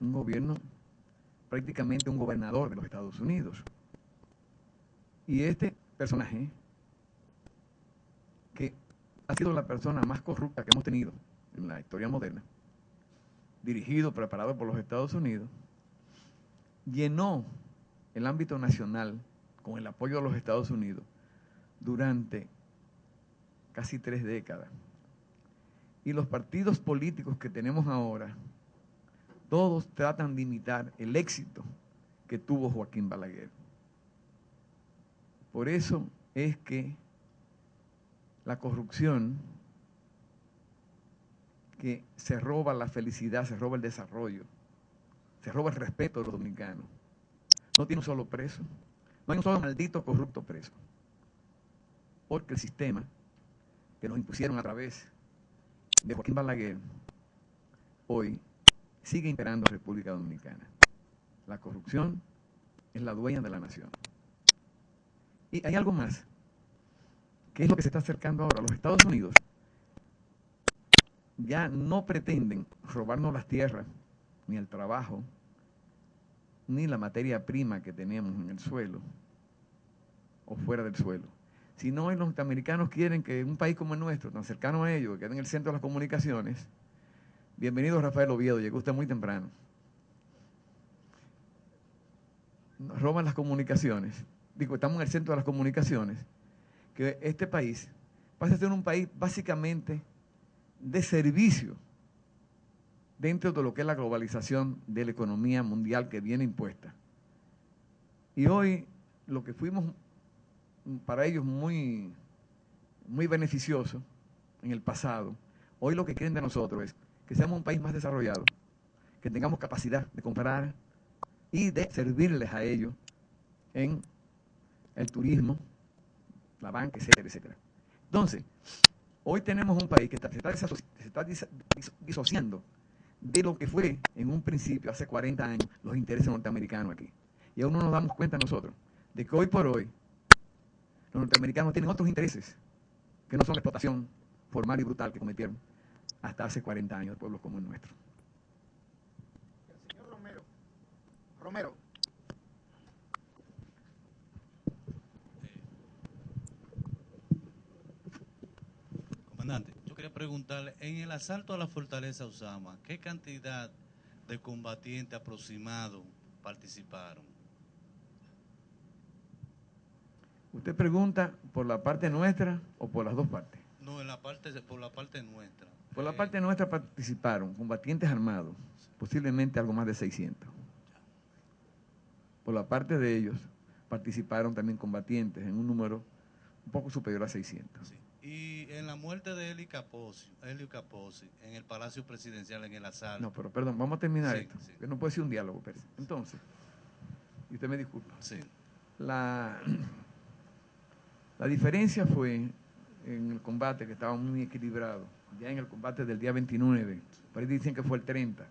un gobierno, prácticamente un gobernador de los Estados Unidos. Y este personaje, que ha sido la persona más corrupta que hemos tenido en la historia moderna, dirigido, preparado por los Estados Unidos, llenó el ámbito nacional con el apoyo de los Estados Unidos durante casi 3 décadas. Y los partidos políticos que tenemos ahora, todos tratan de imitar el éxito que tuvo Joaquín Balaguer. Por eso es que la corrupción, que se roba la felicidad, se roba el desarrollo, se roba el respeto de los dominicanos, no tiene un solo preso, no hay un solo maldito corrupto preso, porque el sistema que nos impusieron a través de Joaquín Balaguer hoy sigue imperando en República Dominicana. La corrupción es la dueña de la nación. Y hay algo más, que es lo que se está acercando ahora. Los Estados Unidos ya no pretenden robarnos las tierras, ni el trabajo, ni la materia prima que tenemos en el suelo o fuera del suelo. Sino hoy los norteamericanos quieren que un país como el nuestro, tan cercano a ellos, que quede en el centro de las comunicaciones. Bienvenido, Rafael Oviedo, llegó usted muy temprano. Nos roban las comunicaciones. Digo, estamos en el centro de las comunicaciones. Que este país pasa a ser un país básicamente de servicio dentro de lo que es la globalización de la economía mundial que viene impuesta. Y hoy lo que fuimos para ellos muy beneficioso en el pasado, hoy lo que quieren de nosotros es que seamos un país más desarrollado, que tengamos capacidad de comprar y de servirles a ellos en el turismo, la banca, etcétera, etcétera. Entonces, hoy tenemos un país que se está disociando de lo que fue en un principio, hace 40 años, los intereses norteamericanos aquí. Y aún no nos damos cuenta nosotros de que hoy por hoy los norteamericanos tienen otros intereses que no son la explotación formal y brutal que cometieron hasta hace 40 años de pueblos como el nuestro. El señor Romero. Comandante, yo quería preguntarle, en el asalto a la fortaleza Usama, ¿qué cantidad de combatientes aproximados participaron? ¿Usted pregunta por la parte nuestra o por las dos partes? No, por la parte nuestra. Por la parte nuestra participaron combatientes armados, posiblemente algo más de 600. Por la parte de ellos participaron también combatientes en un número un poco superior a 600. Sí. Y en la muerte de Helio Capozzi, en el Palacio Presidencial, en el asalto. No, pero perdón, vamos a terminar Sí, esto. sí. Que no puede ser un diálogo, Pérez. Entonces, y usted me disculpa. Sí. La diferencia fue en el combate, que estaba muy equilibrado, ya en el combate del día 29, por ahí dicen que fue el 30,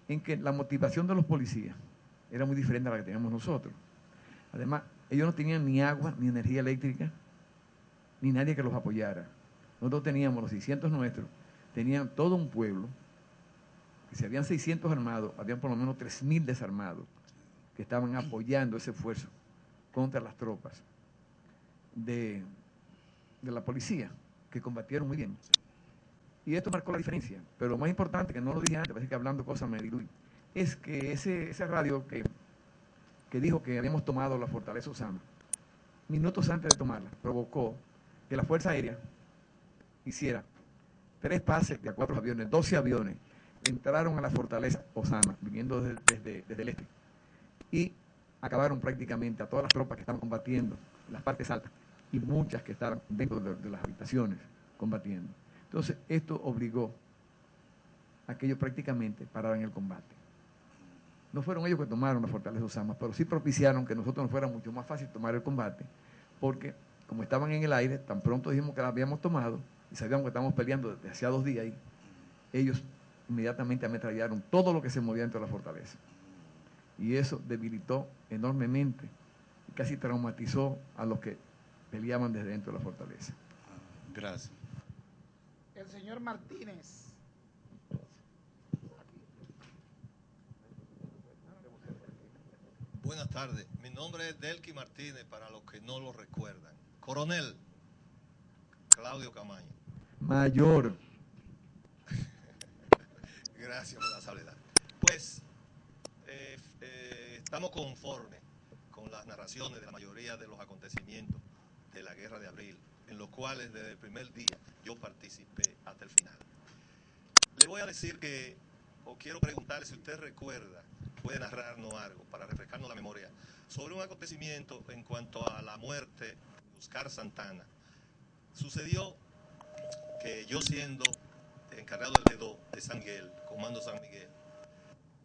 en que la motivación de los policías era muy diferente a la que teníamos nosotros. Además, ellos no tenían ni agua, ni energía eléctrica, ni nadie que los apoyara. Nosotros teníamos los 600 nuestros, tenían todo un pueblo, que si habían 600 armados, habían por lo menos 3.000 desarmados, que estaban apoyando ese esfuerzo contra las tropas de la policía, que combatieron muy bien. Y esto marcó la diferencia. Pero lo más importante, que no lo dije antes, parece que hablando cosas me diluí, es que ese radio que dijo que habíamos tomado la fortaleza Osama, minutos antes de tomarla, provocó que la Fuerza Aérea hiciera 3 pases de a 4 aviones, 12 aviones, entraron a la fortaleza Osama, viniendo desde el este, y acabaron prácticamente a todas las tropas que estaban combatiendo en las partes altas, y muchas que estaban dentro de las habitaciones combatiendo. Entonces, esto obligó a que ellos prácticamente pararan el combate. No fueron ellos que tomaron la fortaleza Osama, pero sí propiciaron que nosotros nos fuera mucho más fácil tomar el combate, porque como estaban en el aire, tan pronto dijimos que la habíamos tomado, y sabíamos que estábamos peleando desde hacía 2 días ahí, ellos inmediatamente ametrallaron todo lo que se movía dentro de la fortaleza. Y eso debilitó enormemente y casi traumatizó a los que peleaban desde dentro de la fortaleza. Gracias. El señor Martínez. Buenas tardes, mi nombre es Delqui Martínez, para los que no lo recuerdan. Coronel Claudio Camaño. Mayor. Gracias por la salvedad. Pues estamos conformes con las narraciones de la mayoría de los acontecimientos de la Guerra de Abril, en los cuales desde el primer día yo participé hasta el final. Le voy a decir que, o quiero preguntarle si usted recuerda, puede narrarnos algo para refrescarnos la memoria, sobre un acontecimiento en cuanto a la muerte de Oscar Santana. Sucedió que yo, siendo encargado del D2 de San Miguel, Comando San Miguel,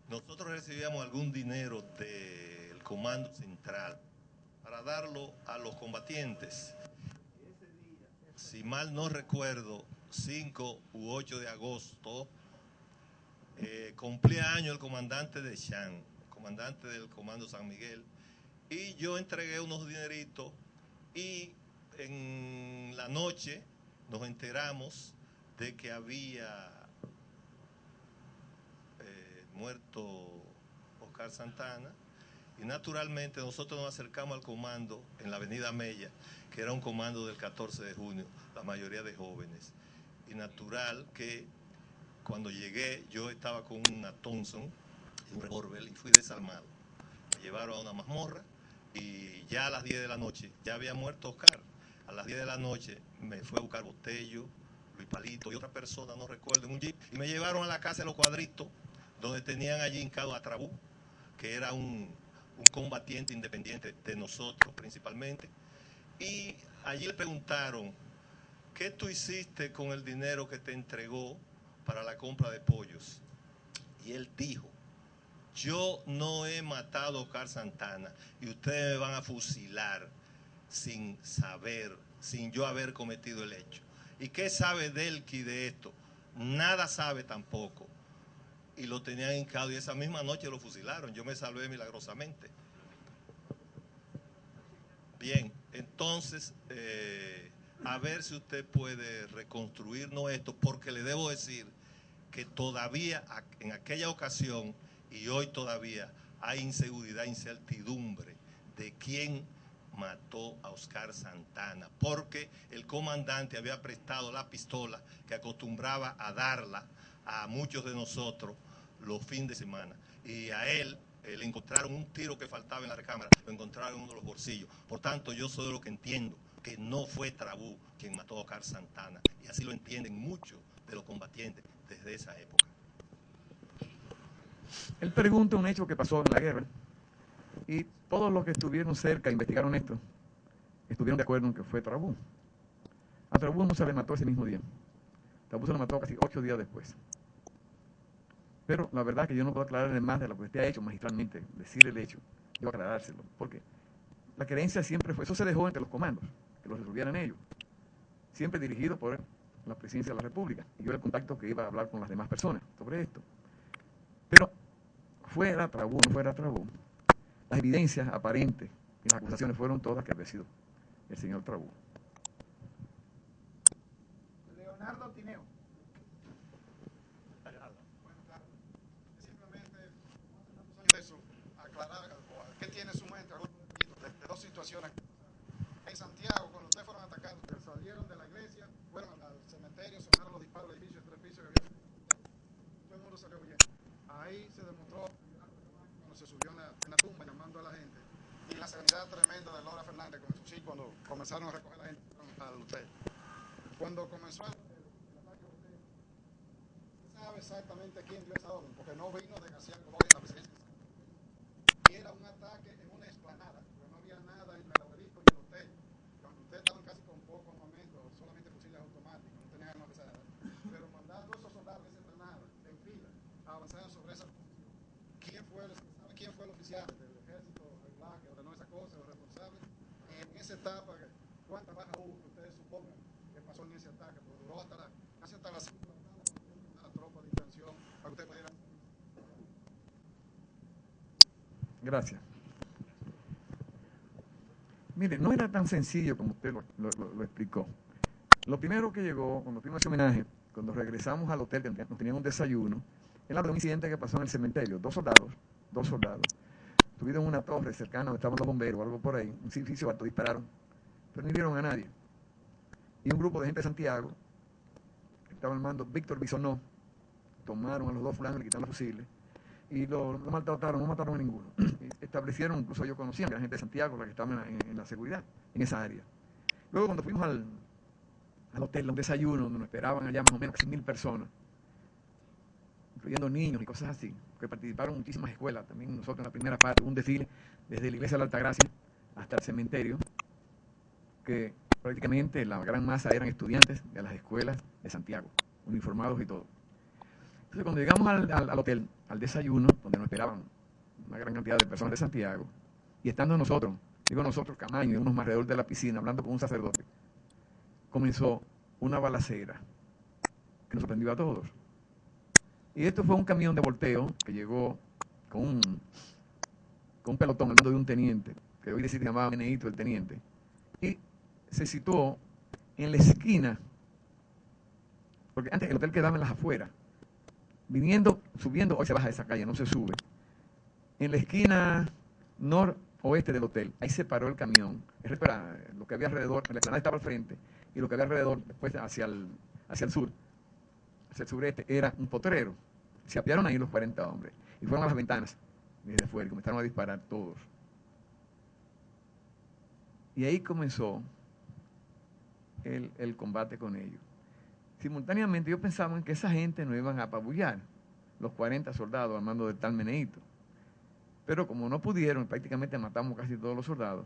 nosotros recibíamos algún dinero del Comando Central para darlo a los combatientes. Si mal no recuerdo, 5 u 8 de agosto, cumplía año el comandante de Chan, comandante del Comando San Miguel, y yo entregué unos dineritos, y en la noche nos enteramos de que había muerto Oscar Santana, y naturalmente nosotros nos acercamos al comando en la avenida Mella, que era un comando del 14 de junio, la mayoría de jóvenes, y natural que cuando llegué yo estaba con una Thompson y un revólver y fui desarmado. Me llevaron a una mazmorra y ya a las 10 de la noche ya había muerto Oscar. A las 10 de la noche me fue a buscar Botello, Luis Palito y otra persona, no recuerdo, en un jeep, y me llevaron a la casa de los Cuadritos, donde tenían allí hincado a Trabú, que era un combatiente independiente de nosotros principalmente, y allí le preguntaron: ¿qué tú hiciste con el dinero que te entregó para la compra de pollos? Y él dijo: yo no he matado a Oscar Santana y ustedes me van a fusilar sin saber, sin yo haber cometido el hecho. ¿Y qué sabe Delqui de esto? Nada sabe tampoco. Y lo tenían hincado y esa misma noche lo fusilaron. Yo me salvé milagrosamente. Bien, entonces, a ver si usted puede reconstruirnos esto, porque le debo decir que todavía en aquella ocasión y hoy todavía hay inseguridad, incertidumbre de quién mató a Oscar Santana, porque el comandante había prestado la pistola que acostumbraba a darla a muchos de nosotros los fines de semana, y a él le encontraron un tiro que faltaba en la recámara, lo encontraron en uno de los bolsillos. Por tanto, yo soy de lo que entiendo que no fue Trabú quien mató a Oscar Santana, y así lo entienden muchos de los combatientes desde esa época. Él pregunta un hecho que pasó en la guerra, y todos los que estuvieron cerca, investigaron esto, estuvieron de acuerdo en que fue Trabú. A Trabú no se le mató ese mismo día. Trabú se le mató casi 8 días después. Pero la verdad es que yo no puedo aclararle más de lo que usted ha hecho magistralmente, decir el hecho, yo aclarárselo, porque la creencia siempre fue, eso se dejó entre los comandos, que lo resolvieran ellos. siempre dirigido por la Presidencia de la República. Y yo era el contacto que iba a hablar con las demás personas sobre esto. Pero fuera Trabú, no fuera Trabú, las evidencias aparentes y las acusaciones fueron todas que había sido el señor Trabú. Leonardo Tineo. Aclarar qué tiene su mente de dos situaciones. En Santiago, cuando ustedes fueron atacados, salieron de la iglesia, fueron al cementerio, sonaron los disparos del edificio de 3 pisos que había. Todo el mundo salió bien. Ahí se demostró cuando se subió en la tumba llamando a la gente. Y la serenidad tremenda de Laura Fernández con sus hijos cuando comenzaron a recoger a la gente al hotel. Cuando comenzó el ataque al hotel, se sabe exactamente quién dio esa orden, porque no vino de García Colón en la presidencia. Y era un ataque en una explanada, porque no había nada entre el obelisco y el hotel. Cuando ustedes estaban casi con poco armamento, solamente fusiles automáticos, no tenían armas pesadas. Pero mandando a esos soldados de esa explanada, en fila, a avanzar sobre esa posición. ¿Sabe quién fue el oficial del ejército regular que ordenó esa cosa, el responsable? En esa etapa, ¿cuántas bajas hubo que ustedes supongan que pasó en ese ataque? Porque duró casi hasta las 5 de la tarde, cuando la tropa de intención, para que ustedes pudieran. Gracias. Mire, no era tan sencillo como usted lo explicó. Lo primero que llegó, cuando fuimos a ese homenaje, cuando regresamos al hotel, nos tenían un desayuno, era de un incidente que pasó en el cementerio. Dos soldados, estuvieron en una torre cercana donde estaban los bomberos o algo por ahí, un edificio alto, dispararon, pero no hirieron a nadie. Y un grupo de gente de Santiago, que estaba al mando Víctor Bisonó, tomaron a los dos fulanos, le quitaron los fusiles, y lo maltrataron, no mataron a ninguno. Establecieron, incluso ellos conocían a la gente de Santiago, la que estaba en la seguridad, en esa área. Luego cuando fuimos al hotel, a un desayuno, donde nos esperaban allá más o menos 100.000 personas, incluyendo niños y cosas así, que participaron muchísimas escuelas, también nosotros en la primera parte, un desfile desde la iglesia de la Altagracia hasta el cementerio, que prácticamente la gran masa eran estudiantes de las escuelas de Santiago, uniformados y todo. Entonces cuando llegamos al hotel, al desayuno, donde nos esperaban una gran cantidad de personas de Santiago, y estando nosotros, Camaño y unos más alrededor de la piscina, hablando con un sacerdote, comenzó una balacera que nos sorprendió a todos. Y esto fue un camión de volteo que llegó con un pelotón, hablando de un teniente, que hoy decir que se llamaba Meneito el teniente, y se situó en la esquina, porque antes el hotel quedaba en las afueras, subiendo, hoy se baja de esa calle, no se sube, en la esquina noroeste del hotel, ahí se paró el camión, lo que había alrededor, la explanada estaba al frente, y lo que había alrededor, después hacia el sur, hacia el sureste, era un potrero. Se apiaron ahí los 40 hombres, y fueron a las ventanas, desde afuera, y comenzaron a disparar todos. Y ahí comenzó el combate con ellos. Simultáneamente yo pensaba en que esa gente nos iban a apabullar, los 40 soldados al mando del tal Meneito. Pero como no pudieron, prácticamente matamos casi todos los soldados,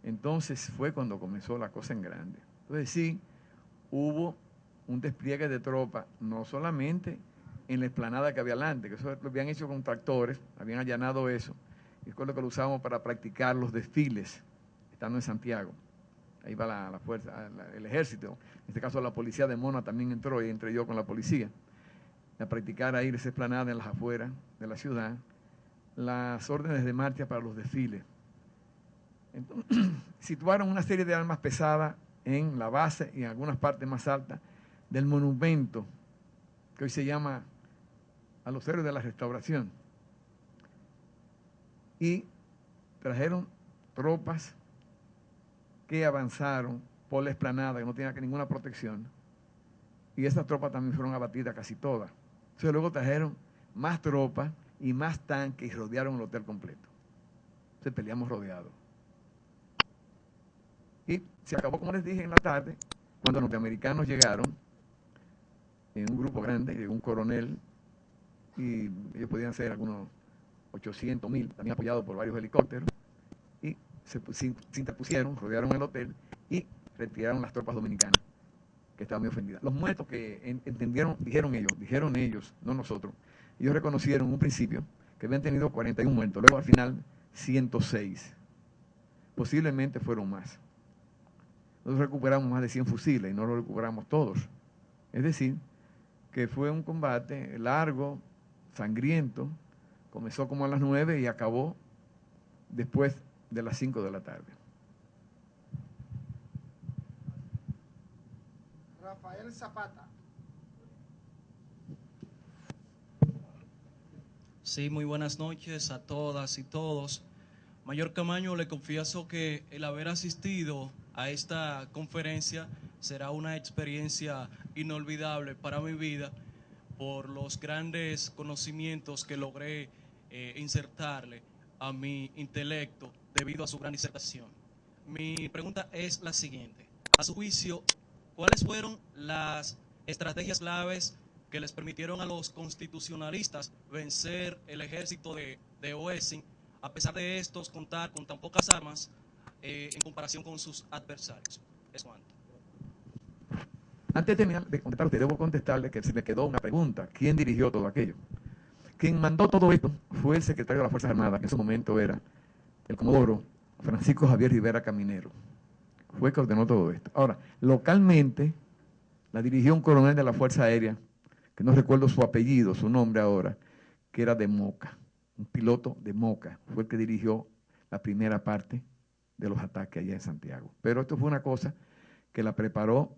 entonces fue cuando comenzó la cosa en grande. Entonces sí, hubo un despliegue de tropas, no solamente en la explanada que había adelante, que eso lo habían hecho con tractores, habían allanado eso, y es lo que lo usábamos para practicar los desfiles, estando en Santiago. Ahí va la fuerza, el ejército, en este caso la policía de Mona también entró, y entré yo con la policía, a practicar ahí esa explanada en las afueras de la ciudad, las órdenes de marcha para los desfiles. Entonces, situaron una serie de armas pesadas en la base y en algunas partes más altas del monumento que hoy se llama a los héroes de la Restauración. Y trajeron tropas que avanzaron por la explanada, que no tenían ninguna protección, y esas tropas también fueron abatidas casi todas. Entonces luego trajeron más tropas y más tanques y rodearon el hotel completo. Entonces peleamos rodeados. Y se acabó, como les dije, en la tarde, cuando los norteamericanos llegaron, en un grupo grande, llegó un coronel, y ellos podían ser algunos 800.000, también apoyados por varios helicópteros, y se interpusieron, rodearon el hotel y retiraron las tropas dominicanas, que estaban muy ofendidas. Los muertos que dijeron ellos, no nosotros, ellos reconocieron en un principio que habían tenido 41 muertos, luego al final 106. Posiblemente fueron más. nosotros recuperamos más de 100 fusiles y no lo recuperamos todos. Es decir, que fue un combate largo, sangriento, comenzó como a las 9 y acabó después de las 5 de la tarde. Rafael Zapata. Sí, muy buenas noches a todas y todos. Mayor Camaño, le confieso que el haber asistido a esta conferencia será una experiencia inolvidable para mi vida por los grandes conocimientos que logré insertarle a mi intelecto debido a su gran disertación. Mi pregunta es la siguiente. A su juicio, ¿cuáles fueron las estrategias claves que les permitieron a los constitucionalistas vencer el ejército de Oessing, a pesar de estos contar con tan pocas armas en comparación con sus adversarios? Es cuanto. Antes de terminar de contestar, debo contestarle que se me quedó una pregunta. ¿Quién dirigió todo aquello? Quien mandó todo esto fue el secretario de las Fuerzas Armadas, que en su momento era el comodoro Francisco Javier Rivera Caminero. Fue el que ordenó todo esto. Ahora, localmente la dirigió un coronel de la Fuerza Aérea, que no recuerdo su apellido, su nombre ahora, que era de Moca, un piloto de Moca. Fue el que dirigió la primera parte de los ataques allá en Santiago. Pero esto fue una cosa que la preparó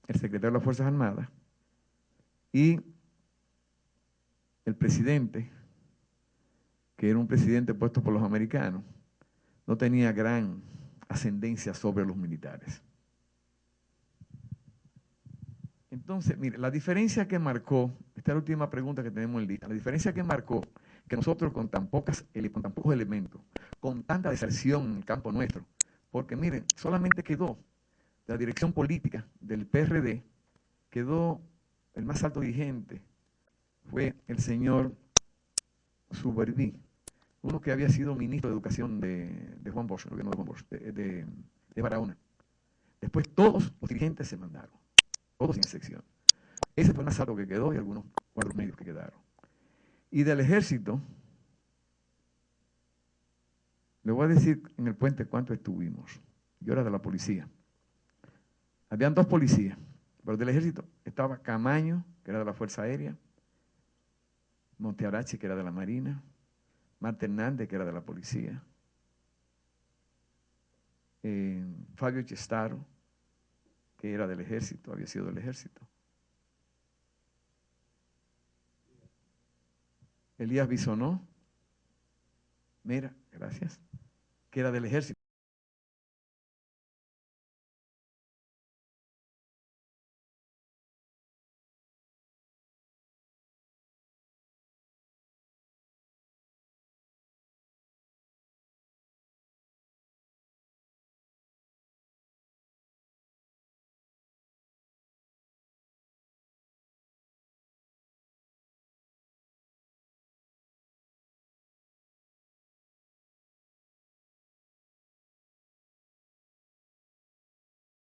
el secretario de las Fuerzas Armadas y el presidente, que era un presidente puesto por los americanos, no tenía gran ascendencia sobre los militares. Entonces, mire, la diferencia que marcó, esta es la última pregunta que tenemos en lista, la diferencia que marcó que nosotros con tan pocos elementos, con tanta deserción en el campo nuestro, porque miren, solamente quedó la dirección política del PRD, quedó el más alto dirigente, fue el señor Suberví, uno que había sido ministro de Educación de Juan Bosch, no de Juan Bosch, de Barahona. Después todos los dirigentes se mandaron, todos sin excepción. Ese fue el más alto que quedó y algunos cuadros medios que quedaron. Y del ejército, le voy a decir en el puente cuánto estuvimos. Yo era de la policía. Habían 2 policías, pero del ejército estaba Camaño, que era de la Fuerza Aérea, Montearache, que era de la Marina, Marta Hernández, que era de la policía, Fabio Chestaro, que era del ejército, había sido del ejército, Elías Bisonó, mira, gracias, que era del ejército.